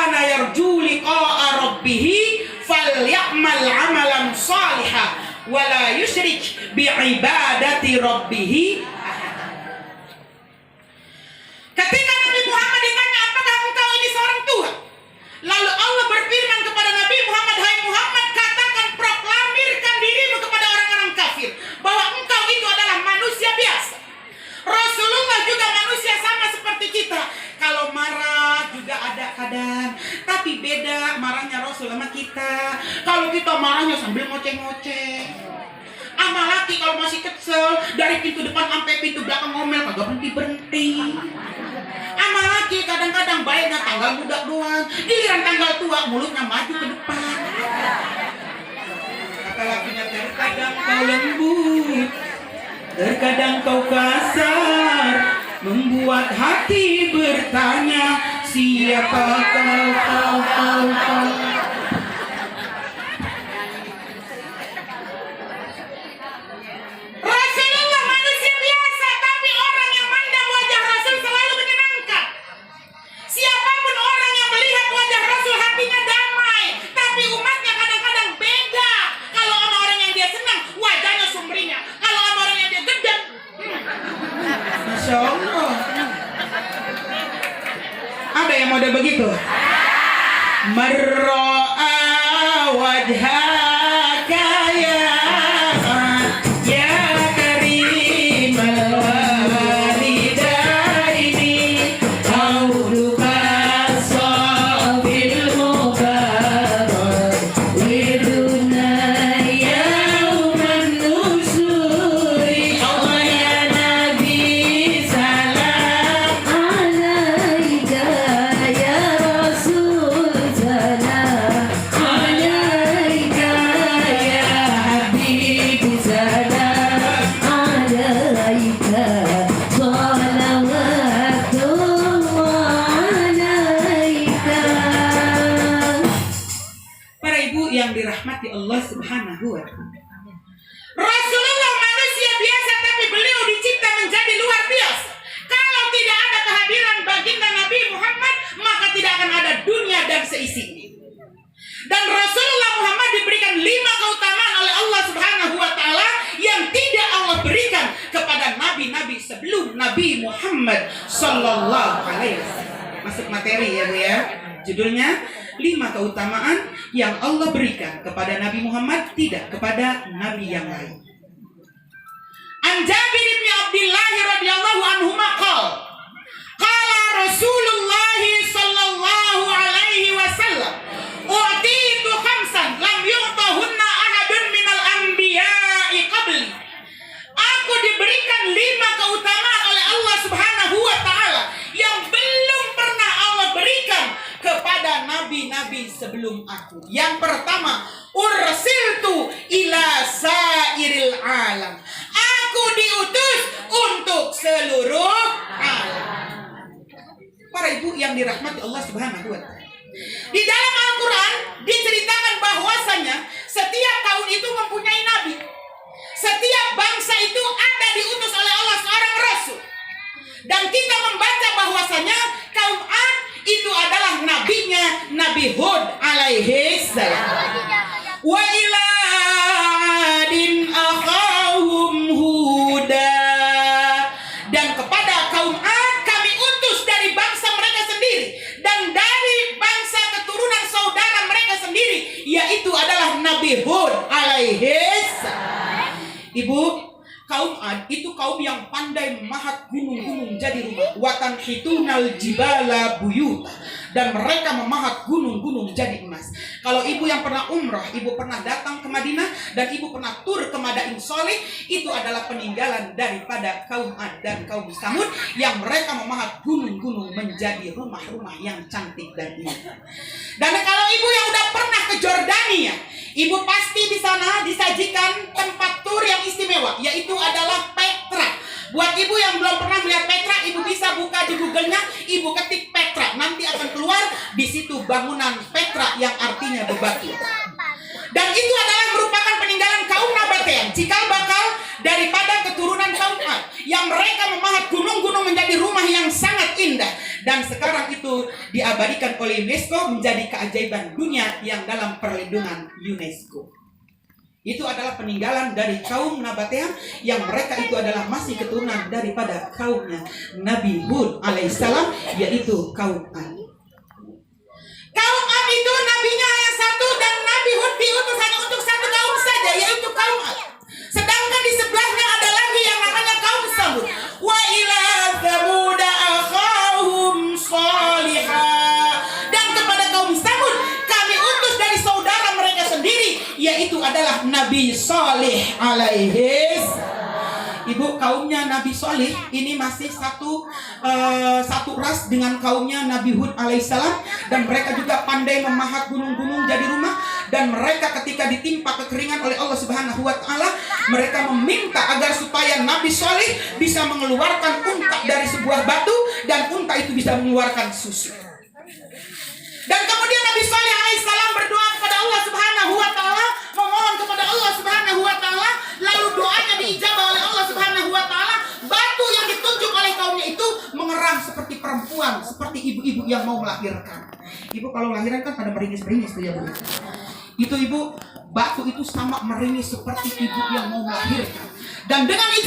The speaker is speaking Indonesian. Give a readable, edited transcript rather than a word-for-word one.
kana yarju liqa'a rabbih falyamal 'amalan shalihan wa la yusyrik bi'ibadati rabbih. Ketika Nabi Muhammad ditanya, apakah engkau ini seorang Tuhan? Lalu Allah berfirman kepada Nabi Muhammad, hai Muhammad, katakan, proklamirkan dirimu kepada orang-orang kafir bahwa engkau itu adalah manusia biasa. Rasulullah juga manusia sama seperti kita. Kalau marah juga ada kadang, tapi beda marahnya Rasul sama kita. Kalau kita marahnya sambil ngoceh-ngoceh. Sama laki kalau masih kesel, dari pintu depan sampai pintu belakang ngomel kagak berhenti-berhenti. Sama laki kadang-kadang baiknya tanggal muda doang, giliran tanggal tua mulutnya maju ke depan. Kata lakinya, terkadang kau lembut, terkadang kau kasar, membuat hati bertanya, siapa kau. Rasulullah manusia biasa, tapi orang yang mandang wajah Rasul selalu menyenangkan. Siapapun orang yang melihat wajah Rasul hatinya damai, tapi umatnya kadang-kadang beda. Kalau sama orang yang dia senang, wajahnya sumringah. Kalau sama orang yang dia gedek, Masya Allah. Ada yang model begitu? Marra'a wajhaka ya karimal walidaini auduka sabil mubarak widuna yauman nusuri Allah ya Nabi salam alaika ya Rasul salam alaika ya Habib salam alaika salawatullah alaika. Para ibu yang dirahmati Allah Subhanahu wa ta'ala, Rasulullah manusia biasa, tapi beliau dicipta menjadi luar biasa. Kalau tidak ada kehadiran baginda Nabi Muhammad, maka tidak akan ada dunia dan seisinya. Dan Rasulullah Muhammad diberikan 5 keutamaan oleh Allah Subhanahu wa ta'ala yang tidak Allah berikan kepada nabi-nabi sebelum Nabi Muhammad sallallahu alaihi wasallam. Masuk materi ya Bu ya. Judulnya 5 keutamaan yang Allah berikan kepada Nabi Muhammad, tidak kepada nabi yang lain. An Jabir bin Abdullah radhiyallahu anhu qala Rasulullah sallallahu alaihi wasallam, "Utitu khamsan lam yu'tahunna ahadun minal anbiya'i qabli." Aku diberikan 5 keutamaan oleh Allah Subhanahu wa ta'ala yang belum pernah Allah berikan kepada nabi-nabi sebelum aku. Yang pertama, ursiltu ila sairil alam. Aku diutus untuk seluruh alam. Para ibu yang dirahmati Allah Subhanahu wa ta'ala, di dalam Al-Quran diceritakan bahwasanya setiap tahun itu mempunyai nabi. Setiap bangsa itu ada diutus oleh Allah seorang rasul. Dan kita membaca bahwasanya kaum Ad itu adalah nabinya Nabi Hud alaihi salam. Wa ila adin akhahum huda. Dan kepada kaum Ad kami utus dari bangsa mereka sendiri dan dari bangsa keturunan saudara mereka sendiri, yaitu adalah Nabi Hud alaihi salam. Ibu, kaum Ad itu kaum yang pandai memahat gunung-gunung jadi rumah. Watan hitunal jibala buyuta. Dan mereka memahat gunung-gunung jadi emas. Kalau ibu yang pernah umrah, ibu pernah datang ke Madinah, dan ibu pernah tur ke Madain Soleh, itu adalah peninggalan daripada kaum Ad dan kaum Samud yang mereka memahat gunung-gunung menjadi rumah-rumah yang cantik dan indah. Dan kalau ibu yang udah pernah ke Jordania, ibu pasti di sana disajikan tempat tur yang istimewa, yaitu adalah Petra. Buat ibu yang belum pernah melihat Petra, ibu bisa buka di Google-nya, ibu ketik Petra, nanti akan keluar di situ bangunan Petra yang artinya bebatu. Dan itu adalah merupakan peninggalan kaum Nabatean, cikal bakal daripada keturunan kaum Ad yang mereka memahat gunung-gunung menjadi rumah yang sangat indah, dan sekarang itu diabadikan oleh UNESCO menjadi keajaiban dunia yang dalam perlindungan UNESCO. Itu adalah peninggalan dari kaum Nabatean yang mereka itu adalah masih keturunan daripada kaumnya Nabi Hud alaihissalam, yaitu kaum Ad. Kaum Ad itu nabinya hanya satu, dan Nabi Hud diutus hanya untuk satu kaum saja, yaitu kaum Ad. Sedangkan di sebelahnya ada lagi yang namanya kaum Samud. Wa ila Thamud akhahum salihah. Dan kepada kaum Samud kami utus dari saudara mereka sendiri, yaitu adalah Nabi Saleh alaihi. Ibu, kaumnya Nabi Saleh ini masih satu ras dengan kaumnya Nabi Hud alaihissalam, dan mereka juga pandai memahat gunung-gunung jadi rumah. Dan mereka ketika ditimpa kekeringan oleh Allah Subhanahu wa Ta'ala, mereka meminta agar supaya Nabi Saleh bisa mengeluarkan unta dari sebuah batu, dan unta itu bisa mengeluarkan susu. Dan kemudian Nabi Saleh alaihissalam berdoa kepada Allah Subhanahu wa Ta'ala, memohon kepada Allah Subhanahu wa Ta'ala, lalu doanya diijabah oleh Allah Subhanahu wa Ta'ala. Batu yang ditunjuk oleh kaumnya itu mengerang seperti perempuan, seperti ibu-ibu yang mau melahirkan. Ibu kalau lahiran kan pada meringis-meringis tuh ya Bu. Itu ibu, batu itu sama meringis seperti ibu yang mau melahirkan. Dan dengan izin